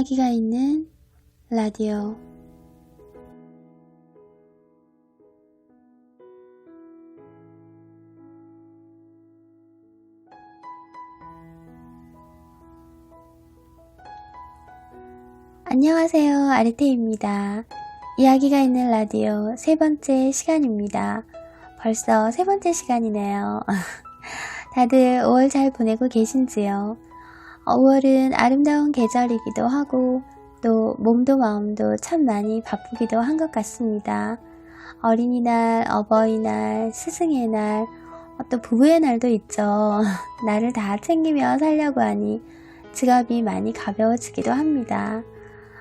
이야기가 있는 라디오. 안녕하세요, 아르테입니다. 이야기가 있는 라디오 세 번째 시간입니다. 벌써 세 번째 시간이네요. 다들 5월 잘 보내고 계신지요? 5월은 아름다운 계절이기도 하고 또 몸도 마음도 참 많이 바쁘기도 한 것 같습니다. 어린이날, 어버이날, 스승의 날, 또 부부의 날도 있죠. 나를 다 챙기며 살려고 하니 지갑이 많이 가벼워지기도 합니다.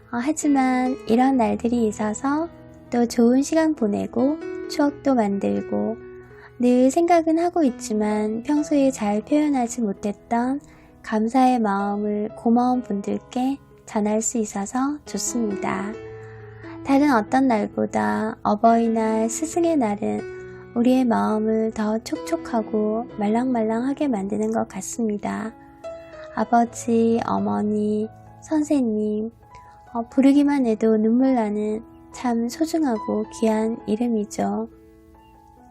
하지만 이런 날들이 있어서 또 좋은 시간 보내고 추억도 만들고 늘 생각은 하고 있지만 평소에 잘 표현하지 못했던 감사의 마음을 고마운 분들께 전할 수 있어서 좋습니다. 다른 어떤 날보다 어버이날, 스승의 날은 우리의 마음을 더 촉촉하고 말랑말랑하게 만드는 것 같습니다. 아버지, 어머니, 선생님, 부르기만 해도 눈물 나는 참 소중하고 귀한 이름이죠.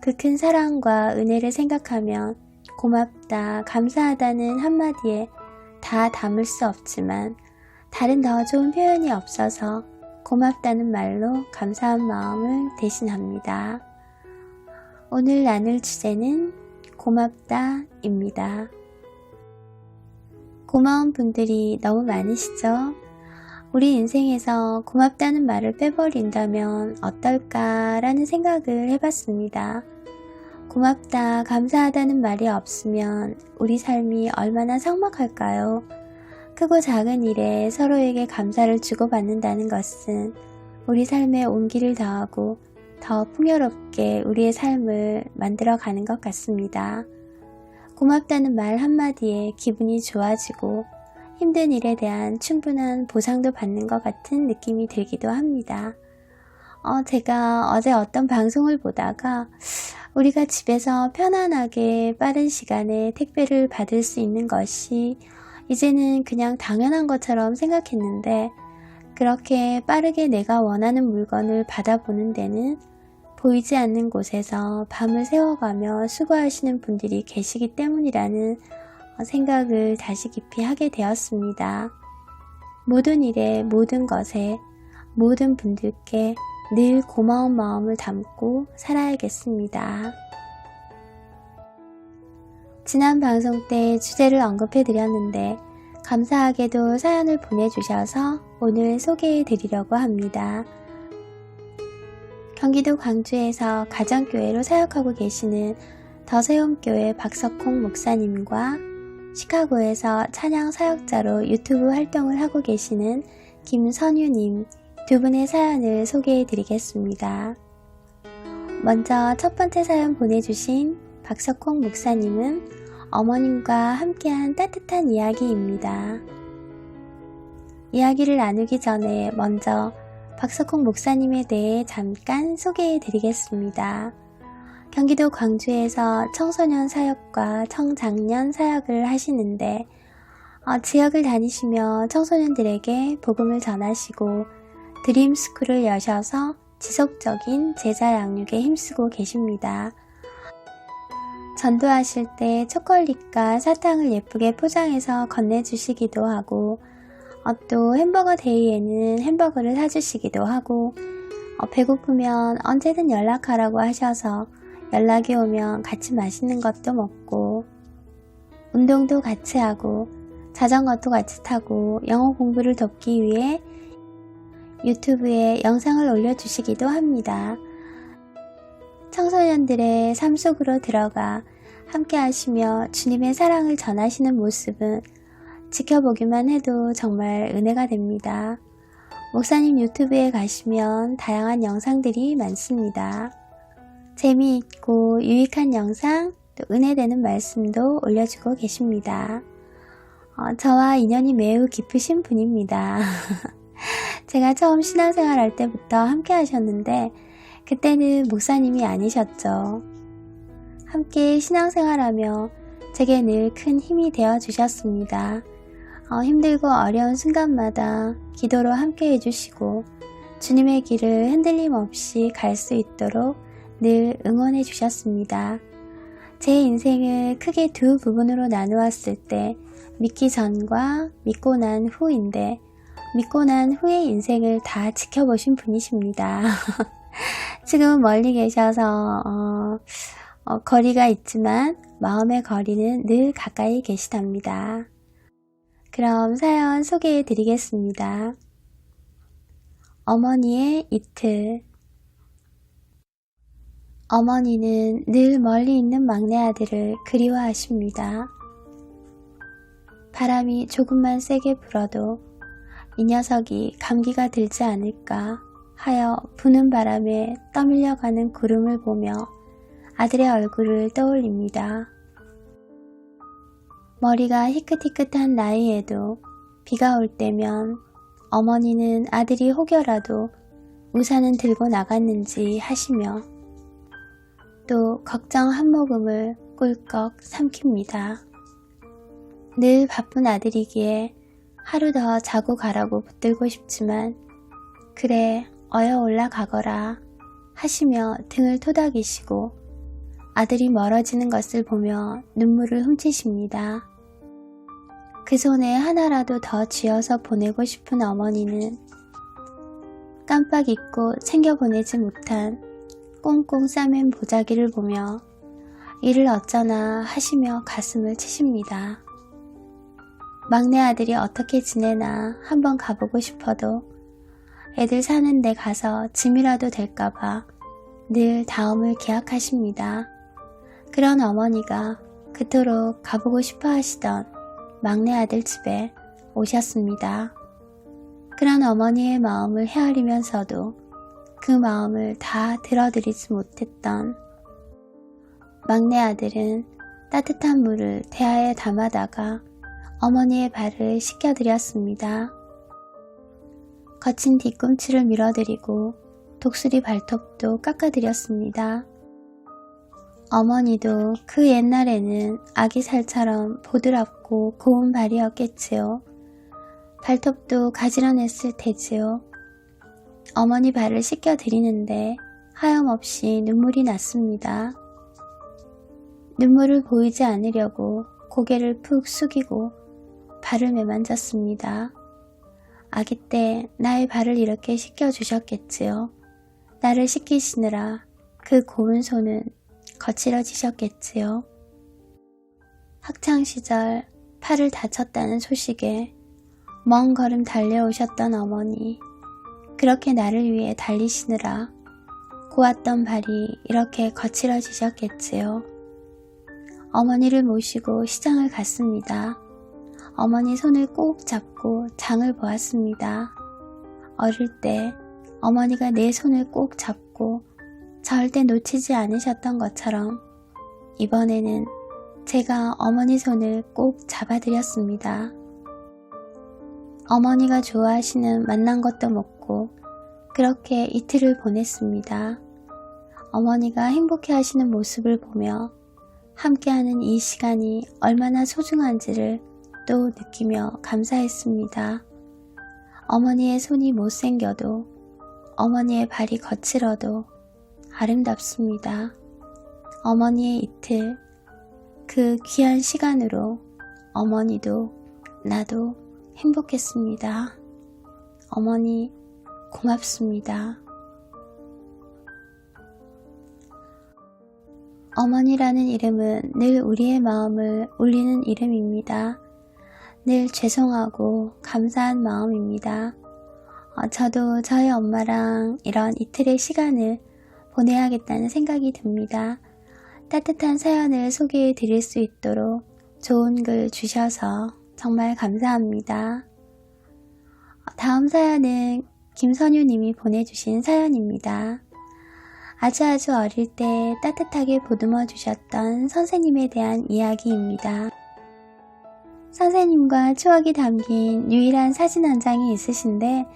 그 큰 사랑과 은혜를 생각하면 고맙다, 감사하다는 한마디에 다 담을 수 없지만 다른 더 좋은 표현이 없어서 고맙다는 말로 감사한 마음을 대신합니다. 오늘 나눌 주제는 고맙다입니다. 고마운 분들이 너무 많으시죠? 우리 인생에서 고맙다는 말을 빼버린다면 어떨까라는 생각을 해봤습니다. 고맙다, 감사하다는 말이 없으면 우리 삶이 얼마나 삭막할까요? 크고 작은 일에 서로에게 감사를 주고받는다는 것은 우리 삶에 온기를 더하고 더 풍요롭게 우리의 삶을 만들어가는 것 같습니다. 고맙다는 말 한마디에 기분이 좋아지고 힘든 일에 대한 충분한 보상도 받는 것 같은 느낌이 들기도 합니다. 제가 어제 어떤 방송을 보다가 우리가 집에서 편안하게 빠른 시간에 택배를 받을 수 있는 것이 이제는 그냥 당연한 것처럼 생각했는데 그렇게 빠르게 내가 원하는 물건을 받아보는 데는 보이지 않는 곳에서 밤을 새워가며 수고하시는 분들이 계시기 때문이라는 생각을 다시 깊이 하게 되었습니다. 모든 일에, 모든 것에, 모든 분들께 늘 고마운 마음을 담고 살아야겠습니다. 지난 방송 때 주제를 언급해 드렸는데 감사하게도 사연을 보내주셔서 오늘 소개해 드리려고 합니다. 경기도 광주에서 가정교회로 사역하고 계시는 더세움교회 박석홍 목사님과 시카고에서 찬양 사역자로 유튜브 활동을 하고 계시는 김선유님 두 분의 사연을 소개해 드리겠습니다. 먼저 첫 번째 사연 보내주신 박석홍 목사님은 어머님과 함께한 따뜻한 이야기입니다. 이야기를 나누기 전에 먼저 박석홍 목사님에 대해 잠깐 소개해 드리겠습니다. 경기도 광주에서 청소년 사역과 청장년 사역을 하시는데 지역을 다니시며 청소년들에게 복음을 전하시고 드림스쿨을 여셔서 지속적인 제자 양육에 힘쓰고 계십니다. 전도하실 때 초콜릿과 사탕을 예쁘게 포장해서 건네주시기도 하고 또 햄버거 데이에는 햄버거를 사주시기도 하고 배고프면 언제든 연락하라고 하셔서 연락이 오면 같이 맛있는 것도 먹고 운동도 같이 하고 자전거도 같이 타고 영어 공부를 돕기 위해 유튜브에 영상을 올려주시기도 합니다. 청소년들의 삶 속으로 들어가 함께 하시며 주님의 사랑을 전하시는 모습은 지켜보기만 해도 정말 은혜가 됩니다. 목사님 유튜브에 가시면 다양한 영상들이 많습니다. 재미있고 유익한 영상, 또 은혜되는 말씀도 올려주고 계십니다. 저와 인연이 매우 깊으신 분입니다. 제가 처음 신앙생활 할 때부터 함께 하셨는데 그때는 목사님이 아니셨죠. 함께 신앙생활하며 제게 늘 큰 힘이 되어 주셨습니다. 힘들고 어려운 순간마다 기도로 함께 해주시고 주님의 길을 흔들림 없이 갈 수 있도록 늘 응원해 주셨습니다. 제 인생을 크게 두 부분으로 나누었을 때 믿기 전과 믿고 난 후인데 믿고 난 후의 인생을 다 지켜보신 분이십니다. 지금은 멀리 계셔서 거리가 있지만 마음의 거리는 늘 가까이 계시답니다. 그럼 사연 소개해 드리겠습니다. 어머니의 이틀. 어머니는 늘 멀리 있는 막내 아들을 그리워하십니다. 바람이 조금만 세게 불어도 이 녀석이 감기가 들지 않을까 하여 부는 바람에 떠밀려가는 구름을 보며 아들의 얼굴을 떠올립니다. 머리가 희끗희끗한 나이에도 비가 올 때면 어머니는 아들이 혹여라도 우산은 들고 나갔는지 하시며 또 걱정 한 모금을 꿀꺽 삼킵니다. 늘 바쁜 아들이기에 하루 더 자고 가라고 붙들고 싶지만 그래 어여 올라가거라 하시며 등을 토닥이시고 아들이 멀어지는 것을 보며 눈물을 훔치십니다. 그 손에 하나라도 더 쥐어서 보내고 싶은 어머니는 깜빡 잊고 챙겨보내지 못한 꽁꽁 싸맨 보자기를 보며 이를 어쩌나 하시며 가슴을 치십니다. 막내 아들이 어떻게 지내나 한번 가보고 싶어도 애들 사는 데 가서 짐이라도 될까봐 늘 다음을 기약하십니다. 그런 어머니가 그토록 가보고 싶어 하시던 막내 아들 집에 오셨습니다. 그런 어머니의 마음을 헤아리면서도 그 마음을 다 들어드리지 못했던 막내 아들은 따뜻한 물을 대야에 담아다가 어머니의 발을 씻겨드렸습니다. 거친 뒤꿈치를 밀어드리고 독수리 발톱도 깎아드렸습니다. 어머니도 그 옛날에는 아기살처럼 보드랍고 고운 발이었겠지요. 발톱도 가지런했을 테지요. 어머니 발을 씻겨드리는데 하염없이 눈물이 났습니다. 눈물을 보이지 않으려고 고개를 푹 숙이고 발을 매만졌습니다. 아기 때 나의 발을 이렇게 씻겨주셨겠지요. 나를 씻기시느라 그 고운 손은 거칠어지셨겠지요. 학창시절 팔을 다쳤다는 소식에 먼 걸음 달려오셨던 어머니, 그렇게 나를 위해 달리시느라 고왔던 발이 이렇게 거칠어지셨겠지요. 어머니를 모시고 시장을 갔습니다. 어머니 손을 꼭 잡고 장을 보았습니다. 어릴 때 어머니가 내 손을 꼭 잡고 절대 놓치지 않으셨던 것처럼 이번에는 제가 어머니 손을 꼭 잡아드렸습니다. 어머니가 좋아하시는 맛난 것도 먹고 그렇게 이틀을 보냈습니다. 어머니가 행복해하시는 모습을 보며 함께하는 이 시간이 얼마나 소중한지를 또 느끼며 감사했습니다. 어머니의 손이 못생겨도 어머니의 발이 거칠어도 아름답습니다. 어머니의 이틀, 그 귀한 시간으로 어머니도 나도 행복했습니다. 어머니 고맙습니다. 어머니라는 이름은 늘 우리의 마음을 울리는 이름입니다. 늘 죄송하고 감사한 마음입니다. 저도 저희 엄마랑 이런 이틀의 시간을 보내야겠다는 생각이 듭니다. 따뜻한 사연을 소개해 드릴 수 있도록 좋은 글 주셔서 정말 감사합니다. 다음 사연은 김선유 님이 보내주신 사연입니다. 아주 어릴 때 따뜻하게 보듬어 주셨던 선생님에 대한 이야기입니다. 선생님과 추억이 담긴 유일한 사진 한 장이 있으신데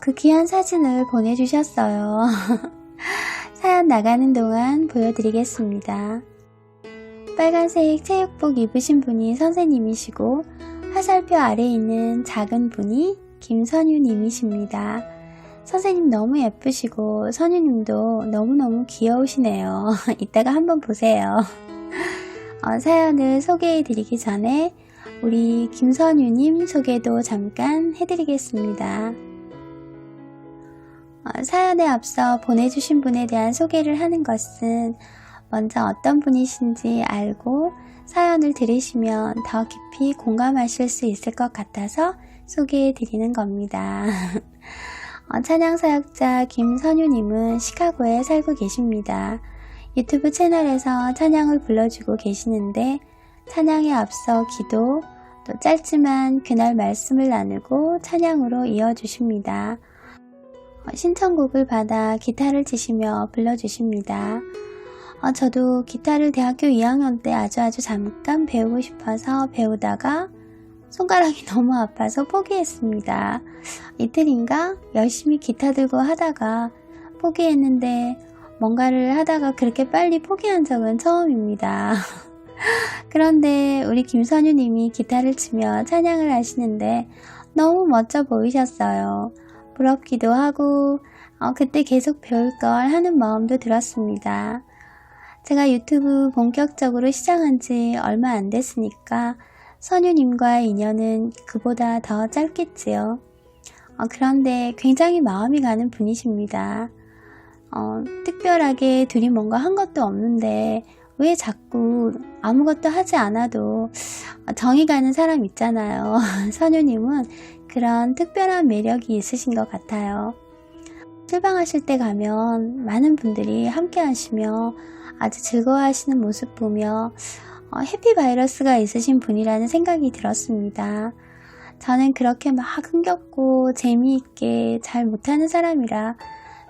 그 귀한 사진을 보내주셨어요. 사연 나가는 동안 보여드리겠습니다. 빨간색 체육복 입으신 분이 선생님이시고 화살표 아래에 있는 작은 분이 김선유님이십니다. 선생님 너무 예쁘시고 선유님도 너무너무 귀여우시네요. 이따가 한번 보세요. 사연을 소개해드리기 전에 우리 김선유님 소개도 잠깐 해드리겠습니다. 사연에 앞서 보내주신 분에 대한 소개를 하는 것은 먼저 어떤 분이신지 알고 사연을 들으시면 더 깊이 공감하실 수 있을 것 같아서 소개해드리는 겁니다. 찬양사역자 김선유님은 시카고에 살고 계십니다. 유튜브 채널에서 찬양을 불러주고 계시는데 찬양에 앞서 기도, 또 짧지만 그날 말씀을 나누고 찬양으로 이어주십니다. 신청곡을 받아 기타를 치시며 불러주십니다. 저도 기타를 대학교 2학년 때 아주 잠깐 배우고 싶어서 배우다가 손가락이 너무 아파서 포기했습니다. 이틀인가 열심히 기타 들고 하다가 포기했는데 뭔가를 하다가 그렇게 빨리 포기한 적은 처음입니다. 그런데 우리 김선유님이 기타를 치며 찬양을 하시는데 너무 멋져 보이셨어요. 부럽기도 하고 그때 계속 배울 걸 하는 마음도 들었습니다. 제가 유튜브 본격적으로 시작한 지 얼마 안 됐으니까 선유님과의 인연은 그보다 더 짧겠지요. 그런데 굉장히 마음이 가는 분이십니다. 특별하게 둘이 뭔가 한 것도 없는데 왜 자꾸 아무것도 하지 않아도 정이 가는 사람 있잖아요. 선유님은 그런 특별한 매력이 있으신 것 같아요. 출방하실 때 가면 많은 분들이 함께 하시며 아주 즐거워하시는 모습 보며 해피바이러스가 있으신 분이라는 생각이 들었습니다. 저는 그렇게 막 흥겹고 재미있게 잘 못하는 사람이라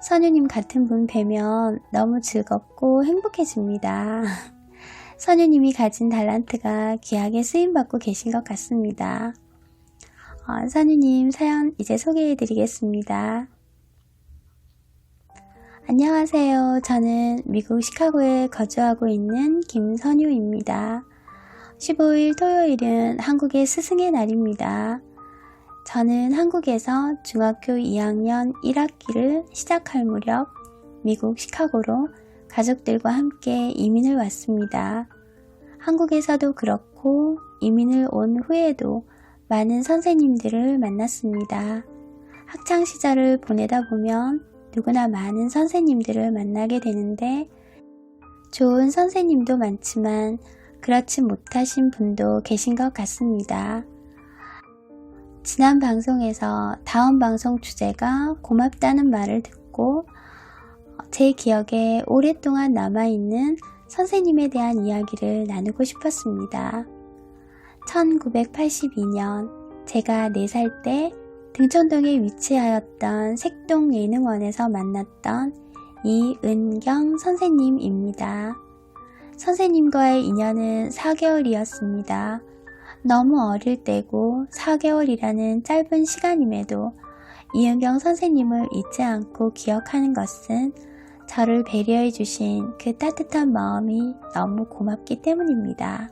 선유님 같은 분 뵈면 너무 즐겁고 행복해집니다. 선유님이 가진 달란트가 귀하게 쓰임받고 계신 것 같습니다. 선유님 사연 이제 소개해드리겠습니다. 안녕하세요. 저는 미국 시카고에 거주하고 있는 김선유입니다. 15일 토요일은 한국의 스승의 날입니다. 저는 한국에서 중학교 2학년 1학기를 시작할 무렵 미국 시카고로 가족들과 함께 이민을 왔습니다. 한국에서도 그렇고 이민을 온 후에도 많은 선생님들을 만났습니다. 학창시절을 보내다 보면 누구나 많은 선생님들을 만나게 되는데 좋은 선생님도 많지만 그렇지 못하신 분도 계신 것 같습니다. 지난 방송에서 다음 방송 주제가 고맙다는 말을 듣고 제 기억에 오랫동안 남아있는 선생님에 대한 이야기를 나누고 싶었습니다. 1982년 제가 4살 때 등촌동에 위치하였던 색동예능원에서 만났던 이은경 선생님입니다. 선생님과의 인연은 4개월이었습니다. 너무 어릴 때고 4개월이라는 짧은 시간임에도 이은경 선생님을 잊지 않고 기억하는 것은 저를 배려해 주신 그 따뜻한 마음이 너무 고맙기 때문입니다.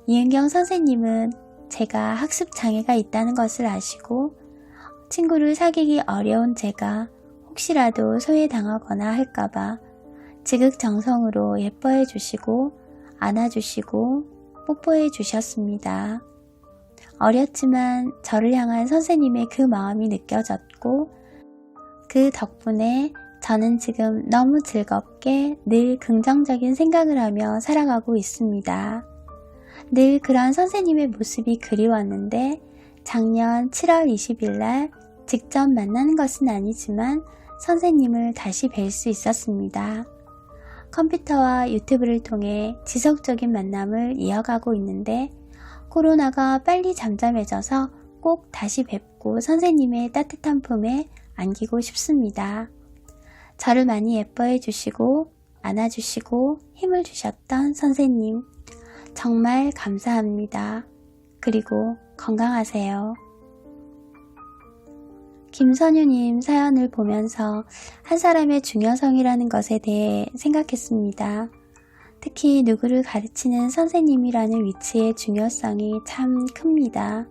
이은경 선생님은 제가 학습 장애가 있다는 것을 아시고 친구를 사귀기 어려운 제가 혹시라도 소외당하거나 할까봐 지극정성으로 예뻐해 주시고 안아주시고 뽀뽀해 주셨습니다. 어렸지만 저를 향한 선생님의 그 마음이 느껴졌고 그 덕분에 저는 지금 너무 즐겁게 늘 긍정적인 생각을 하며 살아가고 있습니다. 늘 그런 선생님의 모습이 그리웠는데 작년 7월 20일 날 직접 만나는 것은 아니지만 선생님을 다시 뵐 수 있었습니다. 컴퓨터와 유튜브를 통해 지속적인 만남을 이어가고 있는데 코로나가 빨리 잠잠해져서 꼭 다시 뵙고 선생님의 따뜻한 품에 안기고 싶습니다. 저를 많이 예뻐해 주시고 안아주시고 힘을 주셨던 선생님 정말 감사합니다. 그리고 건강하세요. 김선유님 사연을 보면서 한 사람의 중요성이라는 것에 대해 생각했습니다. 특히 누구를 가르치는 선생님이라는 위치의 중요성이 참 큽니다.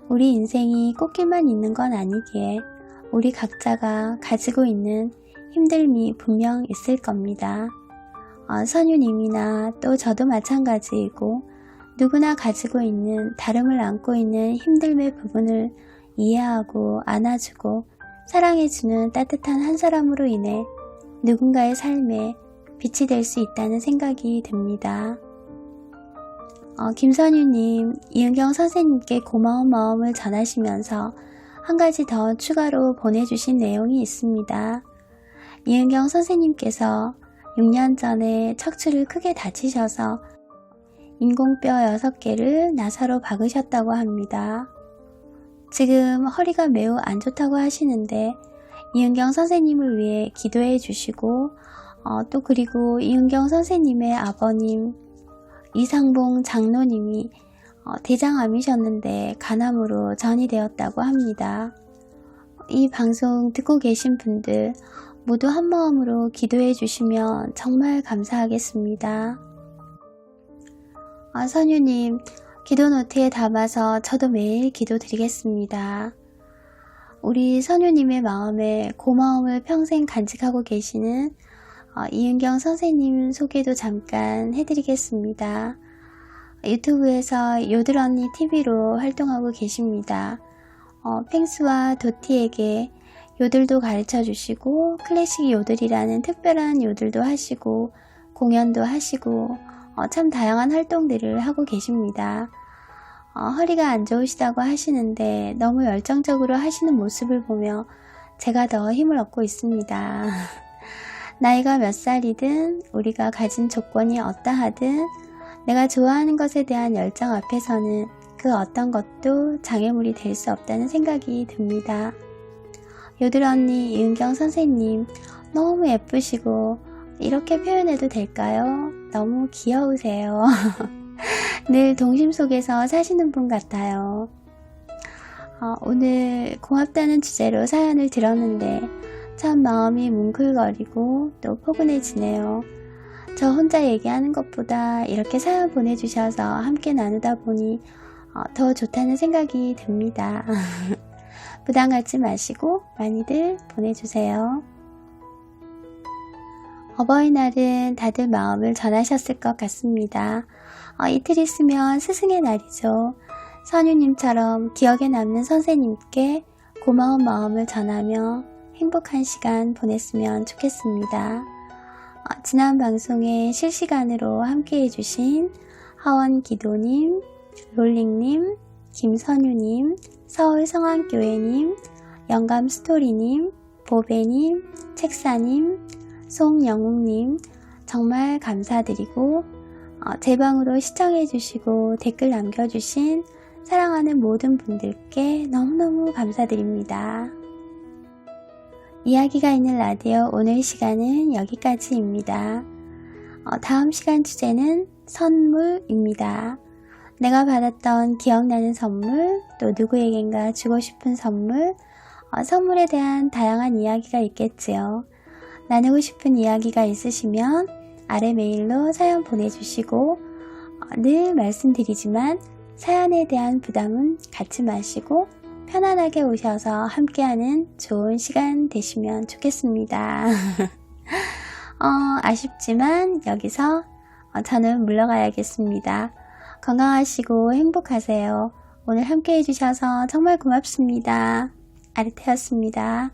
우리 인생이 꽃길만 있는 건 아니기에 우리 각자가 가지고 있는 힘듦이 분명 있을 겁니다. 선유님이나 또 저도 마찬가지이고 누구나 가지고 있는 다름을 안고 있는 힘듦의 부분을 이해하고 안아주고 사랑해주는 따뜻한 한 사람으로 인해 누군가의 삶에 빛이 될 수 있다는 생각이 듭니다. 김선유님, 이은경 선생님께 고마운 마음을 전하시면서 한 가지 더 추가로 보내주신 내용이 있습니다. 이은경 선생님께서 6년 전에 척추를 크게 다치셔서 인공뼈 6개를 나사로 박으셨다고 합니다. 지금 허리가 매우 안 좋다고 하시는데 이은경 선생님을 위해 기도해 주시고 또 그리고 이은경 선생님의 아버님 이상봉 장로님이 대장암이셨는데 간암으로 전이 되었다고 합니다. 이 방송 듣고 계신 분들 모두 한 마음으로 기도해 주시면 정말 감사하겠습니다. 선유님, 기도 노트에 담아서 저도 매일 기도 드리겠습니다. 우리 선유님의 마음에 고마움을 평생 간직하고 계시는 이은경 선생님 소개도 잠깐 해드리겠습니다. 유튜브에서 요들언니 TV로 활동하고 계십니다. 펭수와 도티에게 요들도 가르쳐 주시고 클래식 요들이라는 특별한 요들도 하시고 공연도 하시고 참 다양한 활동들을 하고 계십니다. 허리가 안 좋으시다고 하시는데 너무 열정적으로 하시는 모습을 보며 제가 더 힘을 얻고 있습니다. 나이가 몇 살이든 우리가 가진 조건이 어떠하든 내가 좋아하는 것에 대한 열정 앞에서는 그 어떤 것도 장애물이 될 수 없다는 생각이 듭니다. 요들 언니 이은경 선생님 너무 예쁘시고 이렇게 표현해도 될까요? 너무 귀여우세요. 늘 동심 속에서 사시는 분 같아요. 오늘 고맙다는 주제로 사연을 들었는데 참 마음이 뭉클거리고 또 포근해지네요. 저 혼자 얘기하는 것보다 이렇게 사연 보내주셔서 함께 나누다 보니 더 좋다는 생각이 듭니다. 부담 갖지 마시고 많이들 보내주세요. 어버이날은 다들 마음을 전하셨을 것 같습니다. 이틀 있으면 스승의 날이죠. 선유님처럼 기억에 남는 선생님께 고마운 마음을 전하며 행복한 시간 보냈으면 좋겠습니다. 지난 방송에 실시간으로 함께 해주신 하원기도님, 롤링님, 김선유님, 서울성안교회님, 영감스토리님, 보배님, 책사님, 송영웅님 정말 감사드리고 제 방으로 시청해주시고 댓글 남겨주신 사랑하는 모든 분들께 너무너무 감사드립니다. 이야기가 있는 라디오 오늘 시간은 여기까지입니다. 다음 시간 주제는 선물입니다. 내가 받았던 기억나는 선물, 또 누구에겐가 주고 싶은 선물, 선물에 대한 다양한 이야기가 있겠지요. 나누고 싶은 이야기가 있으시면 아래 메일로 사연 보내주시고 늘 말씀드리지만 사연에 대한 부담은 갖지 마시고 편안하게 오셔서 함께하는 좋은 시간 되시면 좋겠습니다. 아쉽지만 여기서 저는 물러가야겠습니다. 건강하시고 행복하세요. 오늘 함께 해주셔서 정말 고맙습니다. 아르테였습니다.